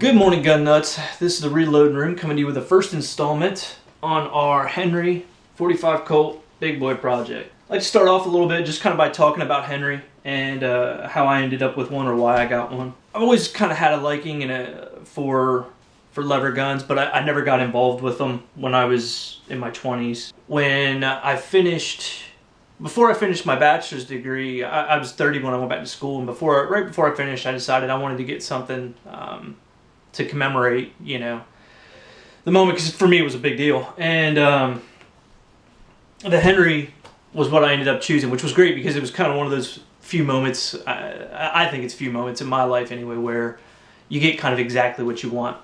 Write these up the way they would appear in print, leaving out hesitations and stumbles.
Good morning, gun nuts. This is the Reloading Room coming to you with the first installment on our Henry 45 Colt Big Boy project. I'd like to start off a little bit just kind of by talking about Henry and how I ended up with one or why I got one. I've always kind of had a liking for lever guns, but I never got involved with them when I was in my 20s. Before I finished my bachelor's degree, I was 30 when I went back to school, and right before I finished, I decided I wanted to get something to commemorate, the moment, because for me it was a big deal. And the Henry was what I ended up choosing, which was great because it was kind of one of those few moments, I think it's few moments in my life anyway, where you get kind of exactly what you want.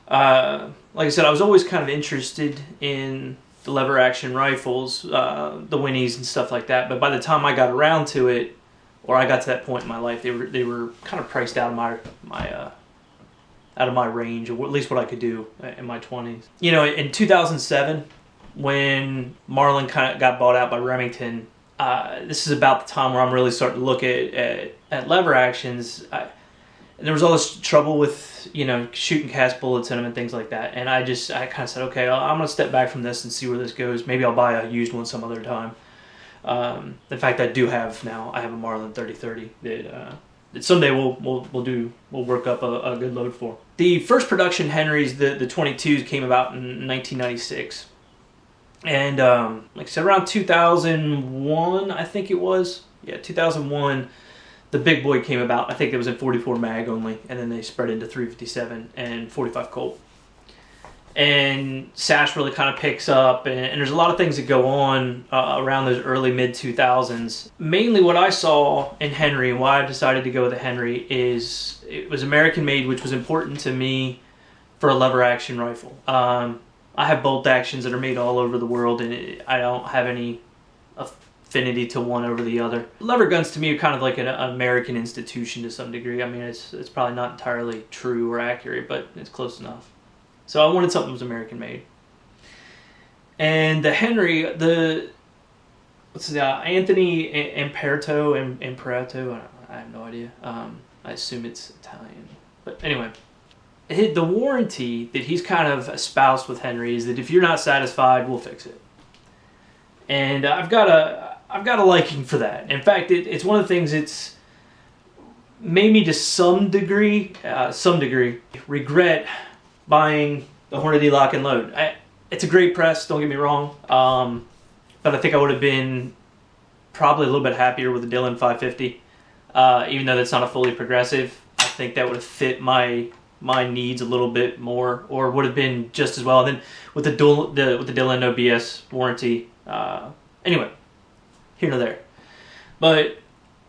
Like I said, I was always kind of interested in the lever action rifles, the Winnies and stuff like that, but by the time I got around to it, or I got to that point in my life, they were kind of priced out of my range, or at least what I could do in my 20s. In 2007, when Marlin kind of got bought out by Remington, this is about the time where I'm really starting to look at lever actions. There was all this trouble with, shooting cast bullets in them and things like that. And I kind of said, okay, I'm going to step back from this and see where this goes. Maybe I'll buy a used one some other time. In fact, I have a Marlin 3030 that someday we'll work up a good load for. The first production Henrys, the 22s, came about in 1996. And like I said, around 2001, I think it was. Yeah, 2001, the Big Boy came about. I think it was in 44 mag only, and then they spread into 357 and 45 Colt. And SASH really kind of picks up, and there's a lot of things that go on around those early mid-2000s. Mainly what I saw in Henry, and why I decided to go with the Henry, is it was American made, which was important to me for a lever action rifle. I have bolt actions that are made all over the world, and I don't have any affinity to one over the other. Lever guns to me are kind of like an American institution to some degree. I mean, it's probably not entirely true or accurate, but it's close enough. So I wanted something that was American made. And the Henry, Anthony Imperato, I have no idea. I assume it's Italian. But anyway, the warranty that he's kind of espoused with Henry is that if you're not satisfied, we'll fix it. And I've got a liking for that. In fact, it's one of the things that's made me to some degree regret buying the Hornady Lock and Load. It's a great press, don't get me wrong, but I think I would have been probably a little bit happier with the Dillon 550, even though that's not a fully progressive. I think that would have fit my needs a little bit more, or would have been just as well. And then with the Dillon no BS warranty, anyway, here nor there. But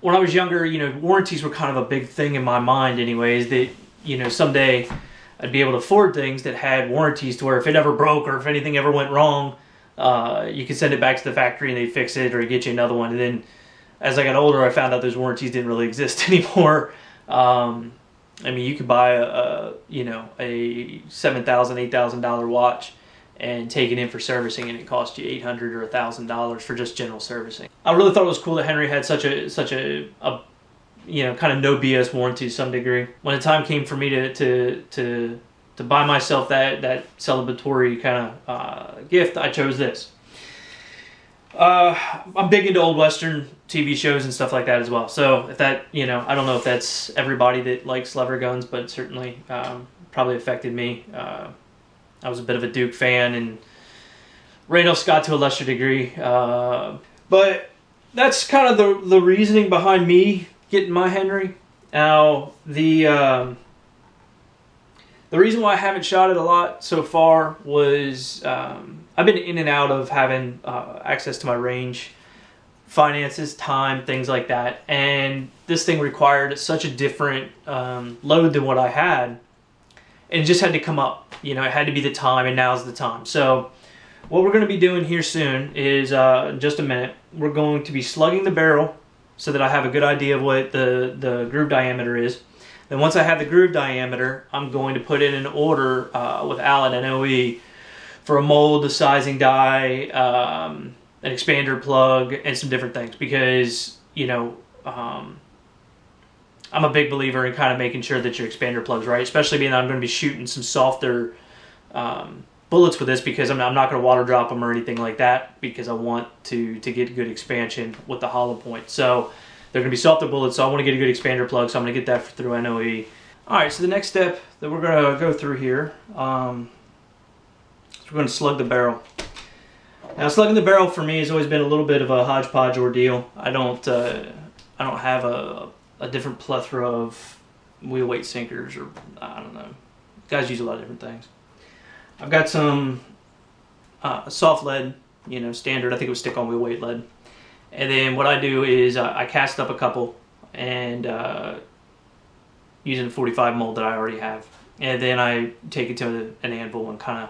when I was younger, warranties were kind of a big thing in my mind anyways, that, someday I'd be able to afford things that had warranties to where if it ever broke or if anything ever went wrong, you could send it back to the factory and they'd fix it or get you another one. And then as I got older, I found out those warranties didn't really exist anymore. You could buy a $7,000, $8,000 watch and take it in for servicing, and it cost you $800 or $1,000 for just general servicing. I really thought it was cool that Henry had such a kind of no BS warranty to some degree. When the time came for me to buy myself that celebratory kind of gift, I chose this. I'm big into old Western TV shows and stuff like that as well. So if that, I don't know if that's everybody that likes lever guns, but it certainly probably affected me. I was a bit of a Duke fan, and Randolph Scott to a lesser degree. But that's kind of the reasoning behind me getting my Henry. Now, the reason why I haven't shot it a lot so far was I've been in and out of having access to my range, finances, time, things like that. And this thing required such a different load than what I had. And it just had to come up. It had to be the time, and now's the time. So what we're going to be doing here soon is, in just a minute, we're going to be slugging the barrel so that I have a good idea of what the groove diameter is. Then once I have the groove diameter, I'm going to put in an order with Allen and OE for a mold, a sizing die, an expander plug, and some different things. Because, I'm a big believer in kind of making sure that your expander plug's right, especially being that I'm going to be shooting some softer bullets with this, because I'm not going to water drop them or anything like that, because I want to get good expansion with the hollow point. So they're going to be softer bullets, so I want to get a good expander plug, so I'm going to get that through NOE. Alright, so the next step that we're going to go through here is we're going to slug the barrel. Now, slugging the barrel for me has always been a little bit of a hodgepodge ordeal. I don't have a different plethora of wheel weight sinkers, or I don't know. Guys use a lot of different things. I've got some soft lead, standard. I think it was stick-on wheel weight lead. And then what I do is I cast up a couple and using a 45 mold that I already have. And then I take it to an anvil and kind of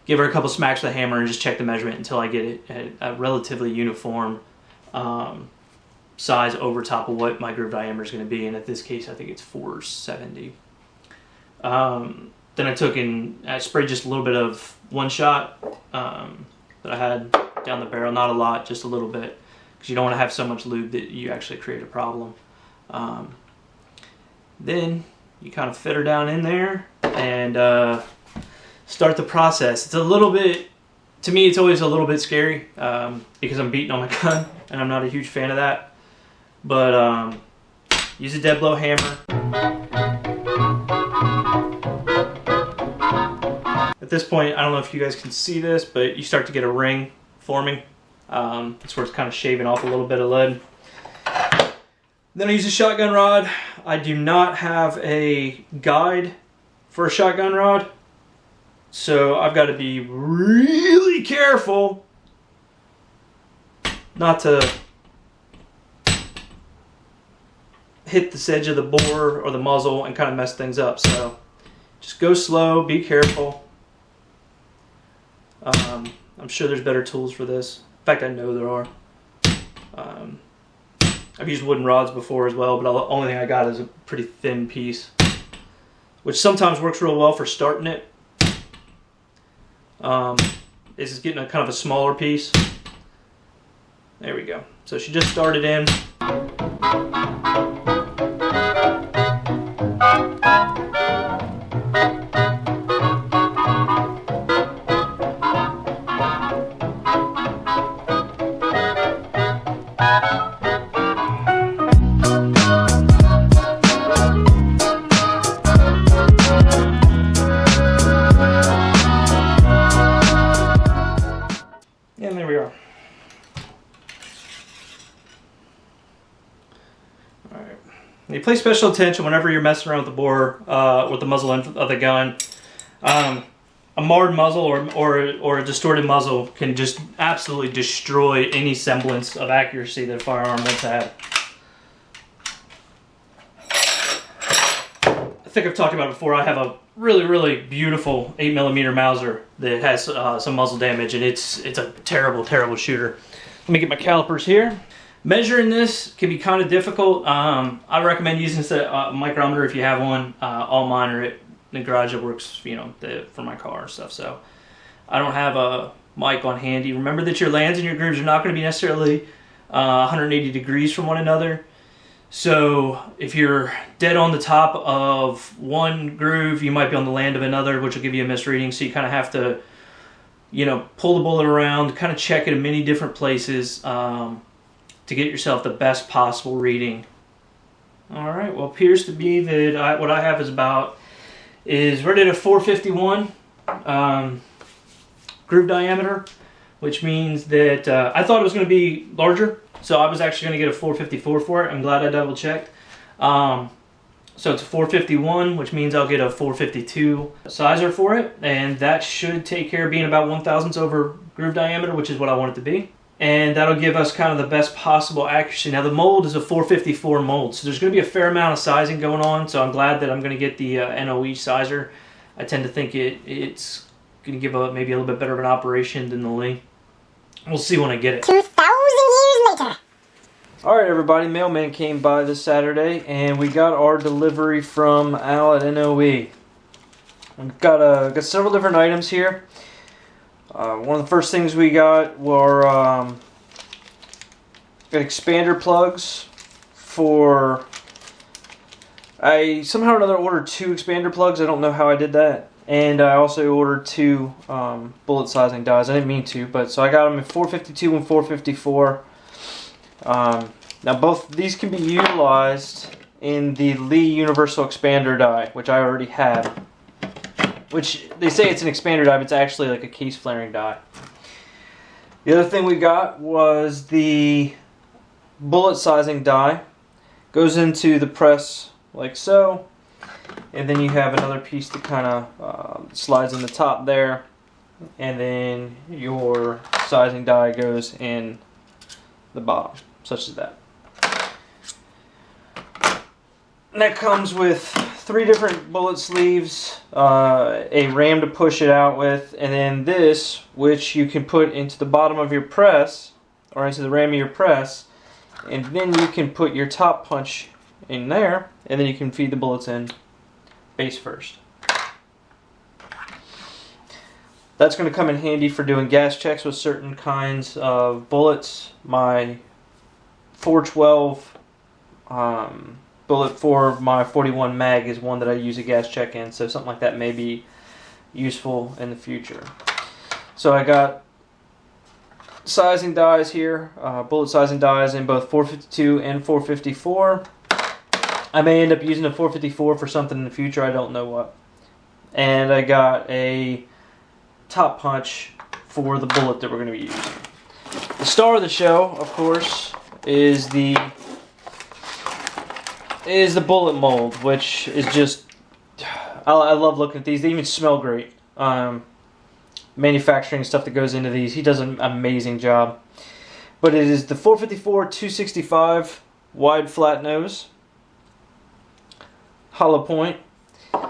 give her a couple smacks with a hammer and just check the measurement until I get it at a relatively uniform size over top of what my groove diameter is going to be. And in this case, I think it's 470. Then I took and I sprayed just a little bit of one shot that I had down the barrel. Not a lot, just a little bit, because you don't want to have so much lube that you actually create a problem. Then you kind of fit her down in there and start the process. It's a little bit, to me, it's always a little bit scary because I'm beating on my gun and I'm not a huge fan of that. But use a dead blow hammer. At this point, I don't know if you guys can see this, but you start to get a ring forming. That's where it's kind of shaving off a little bit of lead. Then I use a shotgun rod. I do not have a guide for a shotgun rod, so I've got to be really careful not to hit this edge of the bore or the muzzle and kind of mess things up. So just go slow, be careful. I'm sure there's better tools for this. In fact, I know there are. I've used wooden rods before as well, but the only thing I got is a pretty thin piece, which sometimes works real well for starting it. This is getting a kind of a smaller piece. There we go. So she just started in. And there we are. Alright. You pay special attention whenever you're messing around with the bore, with the muzzle end of the gun. A marred muzzle or a distorted muzzle can just absolutely destroy any semblance of accuracy that a firearm wants to have. I think I've talked about it before. I have a really beautiful 8mm Mauser that has some muzzle damage, and it's a terrible shooter. Let me get my calipers here. Measuring this can be kind of difficult. I recommend using a micrometer if you have one. All mine are in the garage that works, for my car and stuff. So I don't have a mic on handy. Remember that your lands and your grooves are not going to be necessarily 180 degrees from one another. So if you're dead on the top of one groove, you might be on the land of another, which will give you a misreading. So you kind of have to, pull the bullet around, kind of check it in many different places to get yourself the best possible reading. All right, well, appears to be that what I have is right at a 451 groove diameter, which means that I thought it was going to be larger. So I was actually going to get a 454 for it. I'm glad I double checked. So it's a 451, which means I'll get a 452 sizer for it. And that should take care of being about 1/1000 over groove diameter, which is what I want it to be. And that'll give us kind of the best possible accuracy. Now the mold is a 454 mold, so there's going to be a fair amount of sizing going on. So I'm glad that I'm going to get the NOE sizer. I tend to think it's going to give maybe a little bit better of an operation than the Lee. We'll see when I get it. 2,000 years later. Alright everybody, mailman came by this Saturday and we got our delivery from Al at NOE. We've got several different items here. One of the first things we got were got expander plugs for I somehow or another ordered 2 expander plugs. I don't know how I did that. And I also ordered 2 bullet sizing dies. I didn't mean to, but so I got them in 452 and 454. Now both these can be utilized in the Lee Universal Expander die, which I already have. Which they say it's an expander die, but it's actually like a case flaring die. The other thing we got was the bullet sizing die. Goes into the press like so, and then you have another piece that kind of slides in the top there, and then your sizing die goes in the bottom, such as that. And that comes with 3 different bullet sleeves, a ram to push it out with, and then this, which you can put into the bottom of your press, or into the ram of your press, and then you can put your top punch in there, and then you can feed the bullets in face first. That's going to come in handy for doing gas checks with certain kinds of bullets. My 412 bullet for my 41 mag is one that I use a gas check in, so something like that may be useful in the future. So I got sizing dies here, bullet sizing dies in both 452 and 454. I may end up using a 454 for something in the future, I don't know what. And I got a top punch for the bullet that we're going to be using. The star of the show, of course, is the bullet mold, which is just, I love looking at these. They even smell great. Manufacturing stuff that goes into these, he does an amazing job. But it is the 454 265 wide flat nose, hollow point.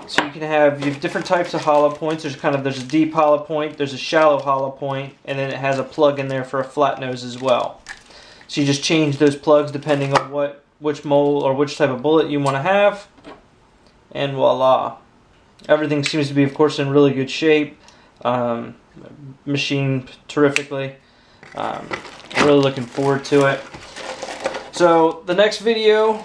So you have different types of hollow points. There's a deep hollow point, there's a shallow hollow point, and then it has a plug in there for a flat nose as well. So you just change those plugs depending on which mold or which type of bullet you want to have, and voila. Everything seems to be, of course, in really good shape. Machined terrifically. I'm really looking forward to it. So the next video,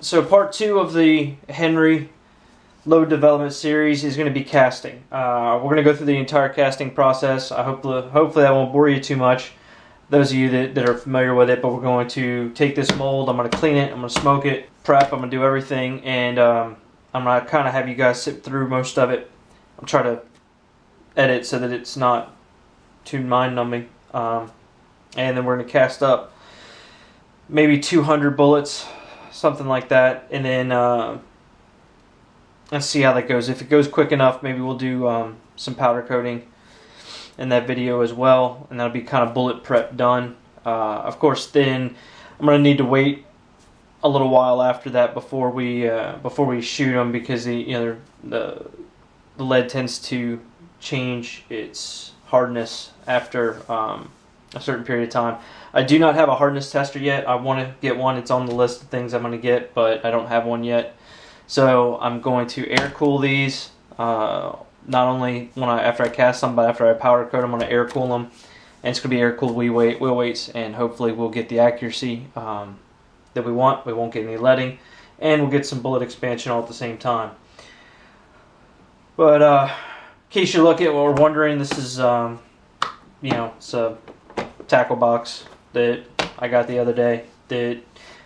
so part 2 of the Henry load development series is going to be casting. We're going to go through the entire casting process. Hopefully that won't bore you too much, those of you that are familiar with it, but we're going to take this mold, I'm going to clean it, I'm going to smoke it, prep, I'm going to do everything, and I'm going to kind of have you guys sit through most of it. I'm trying to edit so that it's not too mind-numbing. And then we're going to cast up maybe 200 bullets, something like that, and then let's see how that goes. If it goes quick enough, maybe we'll do some powder coating in that video as well, and that'll be kind of bullet prep done. Of course, then I'm going to need to wait a little while after that before we shoot them, because the lead tends to change its hardness after a certain period of time. I do not have a hardness tester yet. I want to get one. It's on the list of things I'm going to get, but I don't have one yet. So I'm going to air cool these. Not only after I cast them, but after I powder coat them, I'm going to air cool them. And it's going to be air cooled wheel weights, and hopefully we'll get the accuracy that we want. We won't get any leading, and we'll get some bullet expansion all at the same time. But in case you're looking or wondering, this is it's a tackle box that I got the other day that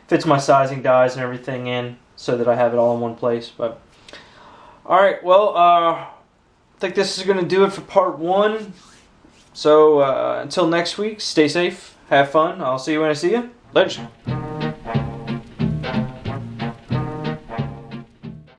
fits my sizing dies and everything in, so that I have it all in one place. But alright, well, I think this is going to do it for part 1. So until next week, stay safe, have fun. I'll see you when I see you. Later.